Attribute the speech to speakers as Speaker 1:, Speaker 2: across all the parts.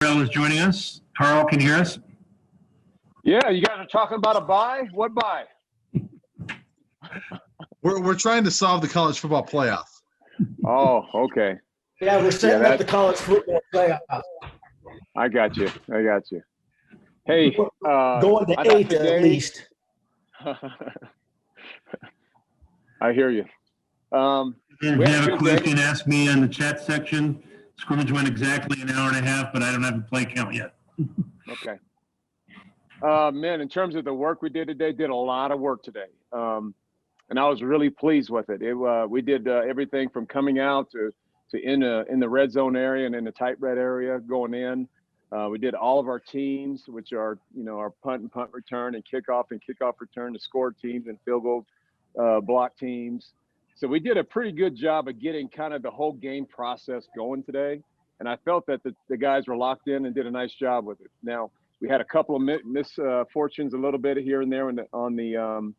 Speaker 1: Dorrell is joining us. Karl, can you hear us?
Speaker 2: Yeah, you guys are talking about a bye? What bye?
Speaker 3: We're trying to solve the college football playoff.
Speaker 2: Oh, okay.
Speaker 4: Yeah, we're setting up the college football playoff.
Speaker 2: I got you. Hey,
Speaker 4: going to 8 at least.
Speaker 2: I hear you.
Speaker 1: If you have a question, ask me in the chat section. Scrimmage went exactly an hour and a half, but I don't have a play count yet.
Speaker 2: Okay. Man, in terms of the work we did today, did a lot of work today. And I was really pleased with it. We did everything from coming out to in the red zone area and in the tight red area going in. We did all of our teams, which are, our punt and punt return and kickoff return, the score teams and field goal block teams. So we did a pretty good job of getting kind of the whole game process going today. And I felt that the guys were locked in and did a nice job with it. Now, we had a couple of misfortunes a little bit here and there on the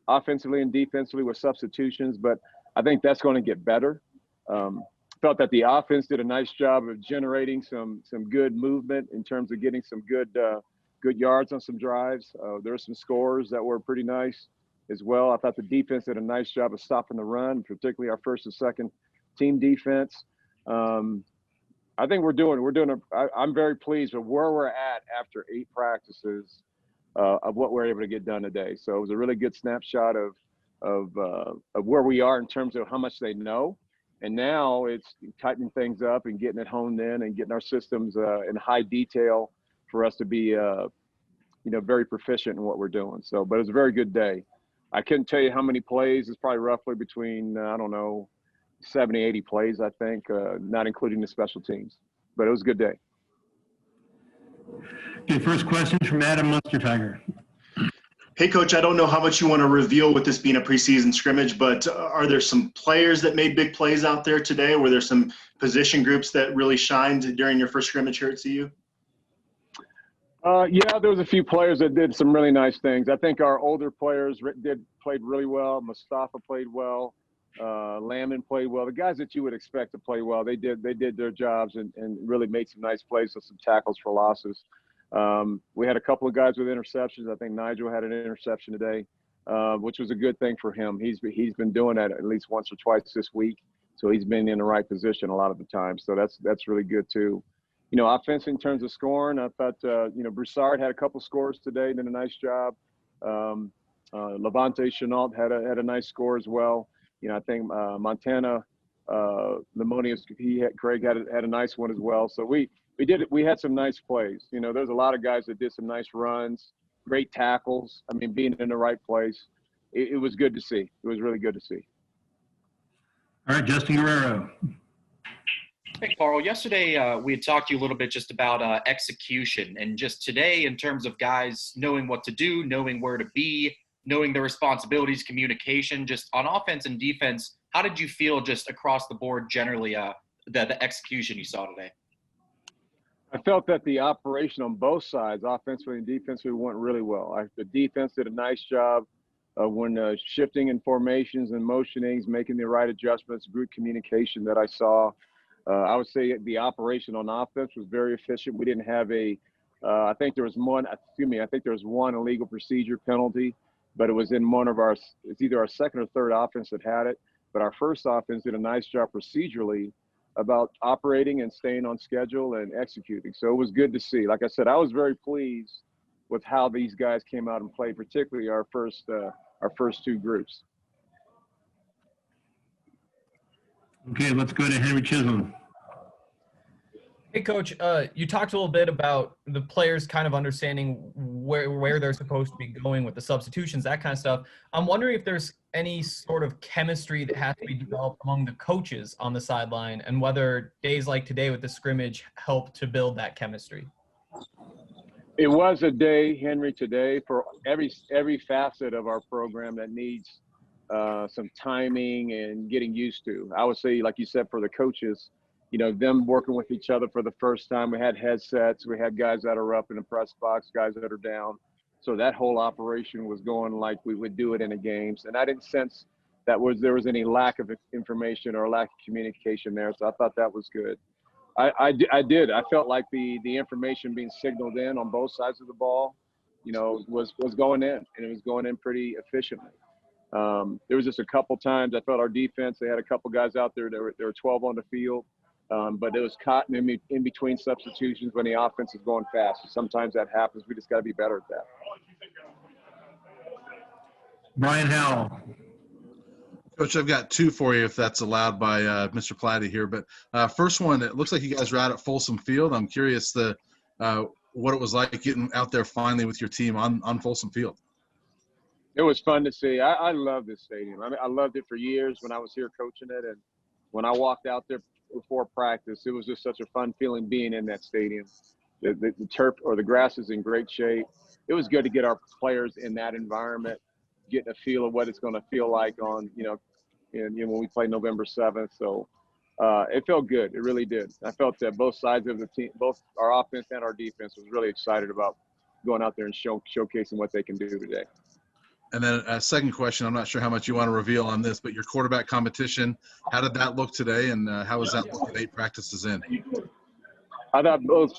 Speaker 2: offensively and defensively with substitutions, but I think that's going to get better. Felt that the offense did a nice job of generating some good movement in terms of getting some good yards on some drives. There were some scores that were pretty nice as well. I thought the defense did a nice job of stopping the run, particularly our first and second team defense. I think I'm very pleased with where we're at after 8 practices of what we're able to get done today. So it was a really good snapshot of where we are in terms of how much they know. And now it's tightening things up and getting it honed in and getting our systems in high detail for us to be, very proficient in what we're doing. So, but it was a very good day. I couldn't tell you how many plays. It's probably roughly between, 70, 80 plays, I think, not including the special teams. But it was a good day.
Speaker 1: Okay, first question from Adam Munster-Tiger.
Speaker 5: Hey, Coach, I don't know how much you want to reveal with this being a preseason scrimmage, but are there some players that made big plays out there today? Were there some position groups that really shined during your first scrimmage here at CU?
Speaker 2: Yeah, there was a few players that did some really nice things. I think our older players played really well. Mustafa played well. Lamon played well. The guys that you would expect to play well, they did their jobs and really made some nice plays with some tackles for losses. We had a couple of guys with interceptions. I think Nigel had an interception today, which was a good thing for him. He's been doing that at least once or twice this week, so he's been in the right position a lot of the time. So that's really good too. Offense in terms of scoring, I thought Brossard had a couple scores today, did a nice job. Levante Chenault had a nice score as well. I think Montana Lemonius, Craig had a nice one as well. So we had some nice plays. There's a lot of guys that did some nice runs, great tackles. I mean, being in the right place. It was good to see. It was really good to see.
Speaker 1: All right, Justin Guerrero.
Speaker 6: Hey, Karl. Yesterday, we had talked to you a little bit just about execution, and just today in terms of guys knowing what to do, knowing where to be, knowing their responsibilities, communication, just on offense and defense. How did you feel just across the board generally, the execution you saw today?
Speaker 2: I felt that the operation on both sides, offensively and defensively, went really well. The defense did a nice job when shifting in formations and motionings, making the right adjustments, group communication that I saw. I would say the operation on offense was very efficient. We didn't have I think there was one illegal procedure penalty, but it was in it's either our second or third offense that had it. But our first offense did a nice job procedurally about operating and staying on schedule and executing. So it was good to see. Like I said, I was very pleased with how these guys came out and played, particularly our first 2 groups.
Speaker 1: Okay, let's go to Henry Chisholm.
Speaker 7: Hey, Coach, you talked a little bit about the players kind of understanding where they're supposed to be going with the substitutions, that kind of stuff. I'm wondering if there's any sort of chemistry that has to be developed among the coaches on the sideline and whether days like today with the scrimmage help to build that chemistry.
Speaker 2: It was a day, Henry, today for every facet of our program that needs some timing and getting used to. I would say, like you said, for the coaches, them working with each other for the first time. We had headsets. We had guys that are up in the press box, guys that are down. So that whole operation was going like we would do it in the games. And I didn't sense there was any lack of information or lack of communication there. So I thought that was good. I did. I felt like the information being signaled in on both sides of the ball, was going in, and it was going in pretty efficiently. There was just a couple times I felt our defense, they had a couple guys out there, there were 12 on the field, but it was caught in between substitutions when the offense is going fast. Sometimes that happens. We just got to be better at that.
Speaker 1: Brian Howell.
Speaker 3: Coach, I've got two for you if that's allowed by Mr. Platty here. But first one, it looks like you guys were out at Folsom Field. I'm curious what it was like getting out there finally with your team on Folsom Field.
Speaker 2: It was fun to see. I love this stadium. I mean, I loved it for years when I was here coaching it. And when I walked out there before practice, it was just such a fun feeling being in that stadium. The turf or the grass is in great shape. It was good to get our players in that environment, getting a feel of what it's going to feel like on, when we play November 7th. So it felt good. It really did. I felt that both sides of the team, both our offense and our defense, was really excited about going out there and showcasing what they can do today.
Speaker 3: And then a second question, I'm not sure how much you want to reveal on this, but your quarterback competition, how did that look today, and how was that looking 8 practices in?
Speaker 2: I thought both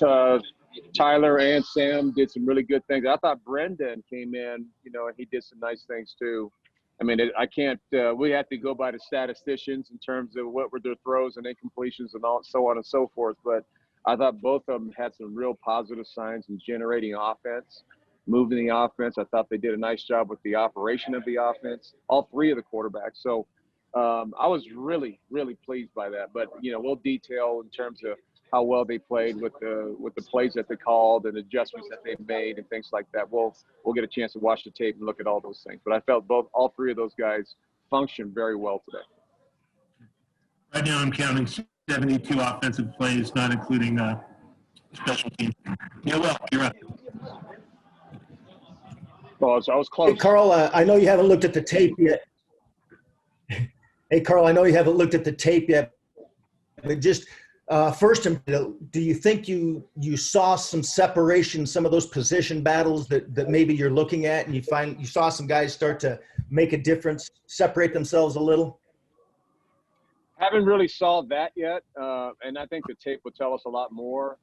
Speaker 2: Tyler and Sam did some really good things. I thought Brendan came in, and he did some nice things too. I mean, we have to go by the statisticians in terms of what were their throws and incompletions and so on and so forth. But I thought both of them had some real positive signs in generating offense, moving the offense. I thought they did a nice job with the operation of the offense, all 3 of the quarterbacks. So I was really, really pleased by that. But, we'll detail in terms of how well they played with the plays that they called and adjustments that they made and things like that. We'll get a chance to watch the tape and look at all those things. But I felt all 3 of those guys functioned very well today.
Speaker 1: Right now I'm counting 72 offensive plays, not including special teams. Yeah, well, you're up.
Speaker 2: Well, I was close.
Speaker 4: Hey, Karl, I know you haven't looked at the tape yet. Hey, Karl, I know you haven't looked at the tape yet, but just first, do you think you saw some separation, some of those position battles that maybe you're looking at, and you saw some guys start to make a difference, separate themselves a little?
Speaker 2: Haven't really saw that yet, and I think the tape will tell us a lot more.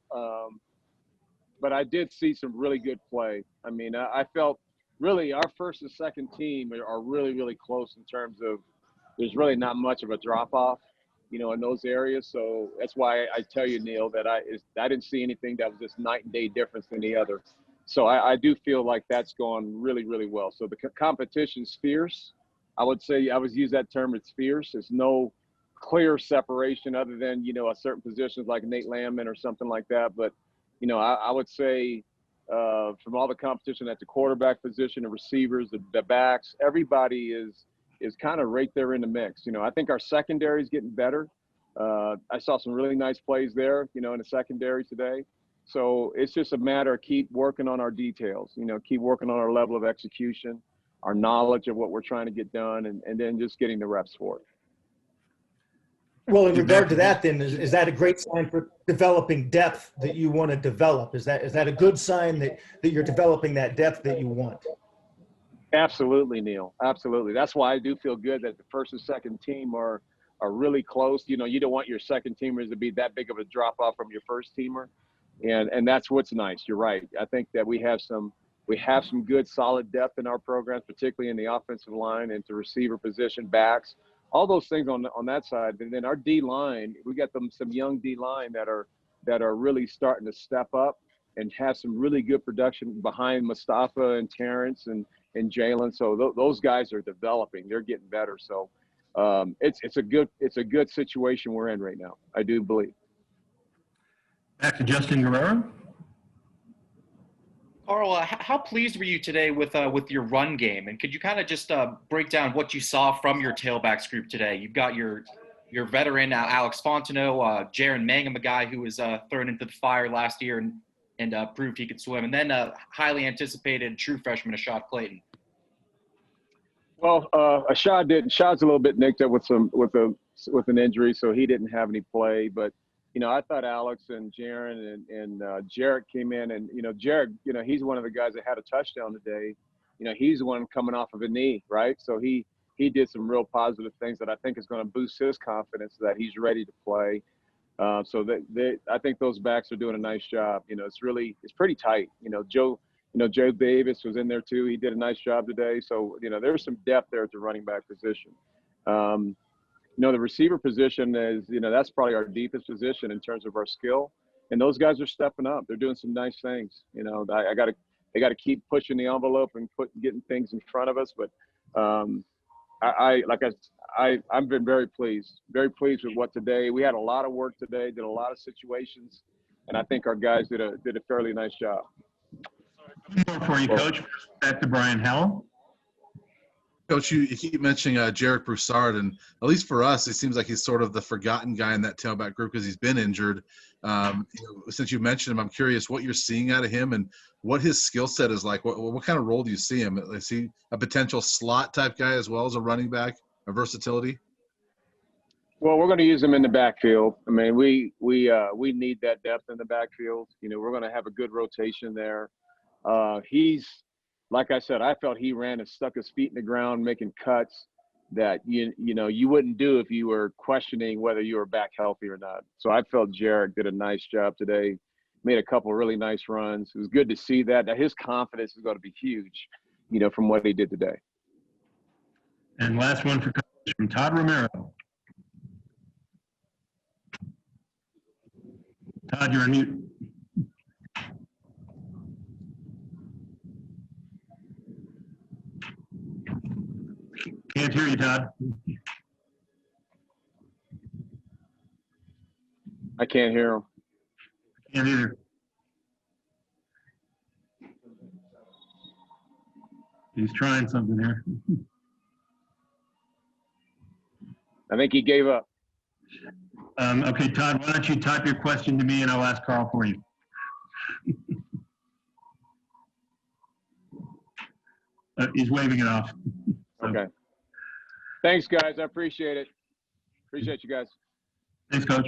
Speaker 2: But I did see some really good play. I mean, I felt really our first and second team are really, really close in terms of there's really not much of a drop-off, in those areas. So that's why I tell you, Neil, that I didn't see anything that was just night and day difference than the other. So I do feel like that's gone really, really well. So the competition's fierce. I would say I would use that term. It's fierce. There's no clear separation other than, a certain positions like Nate Landman or something like that. But, I would say from all the competition at the quarterback position, the receivers, the backs, everybody is kind of right there in the mix. I think our secondary is getting better. I saw some really nice plays there, in the secondary today. So it's just a matter of keep working on our details, keep working on our level of execution, our knowledge of what we're trying to get done, and then just getting the reps for it.
Speaker 4: Well, in regard to that, then, is that a great sign for developing depth that you want to develop? Is that a good sign that you're developing that depth that you want?
Speaker 2: Absolutely, Neil. Absolutely. That's why I do feel good that the first and second team are really close. You don't want your second teamers to be that big of a drop off from your first teamer, and that's what's nice. You're right. I think that we have some good solid depth in our programs, particularly in the offensive line and to receiver position, backs, all those things on that side. And then our D line, we got some young D line that are really starting to step up and have some really good production behind Mustafa and Terrence and Jalen. So those guys are developing. They're getting better. So it's a good situation we're in right now. I do believe.
Speaker 1: Back to Justin Guerrero.
Speaker 6: Karl, how pleased were you today with your run game? And could you kind of just break down what you saw from your tailbacks group today? You've got your veteran Alex Fontenot, Jaron Mangum, a guy who was thrown into the fire last year and proved he could swim, and then highly anticipated true freshman Ashad Clayton.
Speaker 2: Well, Ashad didn't. Ashad's a little bit nicked up with an injury, so he didn't have any play. But I thought Alex and Jaron and Jarrett came in, and Jarrett, he's one of the guys that had a touchdown today. He's the one coming off of a knee, right? So he did some real positive things that I think is going to boost his confidence that he's ready to play. I think those backs are doing a nice job. It's pretty tight. Joe Davis was in there too. He did a nice job today. So, there's some depth there at the running back position. The receiver position is, that's probably our deepest position in terms of our skill. And those guys are stepping up. They're doing some nice things. They got to keep pushing the envelope and getting things in front of us. But I've been very pleased with what today. We had a lot of work today, did a lot of situations, and I think our guys did a fairly nice job.
Speaker 1: One more for you, Coach. Back to Brian Howell.
Speaker 3: Coach, you keep mentioning Jarek Brossard, and at least for us, it seems like he's sort of the forgotten guy in that tailback group because he's been injured. Since you mentioned him, I'm curious what you're seeing out of him and what his skill set is like. What kind of role do you see him? Is he a potential slot type guy as well as a running back, a versatility?
Speaker 2: Well, we're going to use him in the backfield. I mean, we need that depth in the backfield. We're going to have a good rotation there. He's, like I said, I felt he ran and stuck his feet in the ground, making cuts that you wouldn't do if you were questioning whether you were back healthy or not. So I felt Jarek did a nice job today, made a couple really nice runs. It was good to see that. Now his confidence is going to be huge, from what he did today.
Speaker 1: And last one for Coach from Todd Romero. Todd, you're on mute. Can't hear you, Todd.
Speaker 2: I can't hear him.
Speaker 1: Can't either. He's trying something here.
Speaker 2: I think he gave up.
Speaker 1: Okay, Todd, why don't you type your question to me and I'll ask Karl for you. He's waving it off. So.
Speaker 2: Okay. Thanks, guys. I appreciate it. Appreciate you guys.
Speaker 1: Thanks, Coach.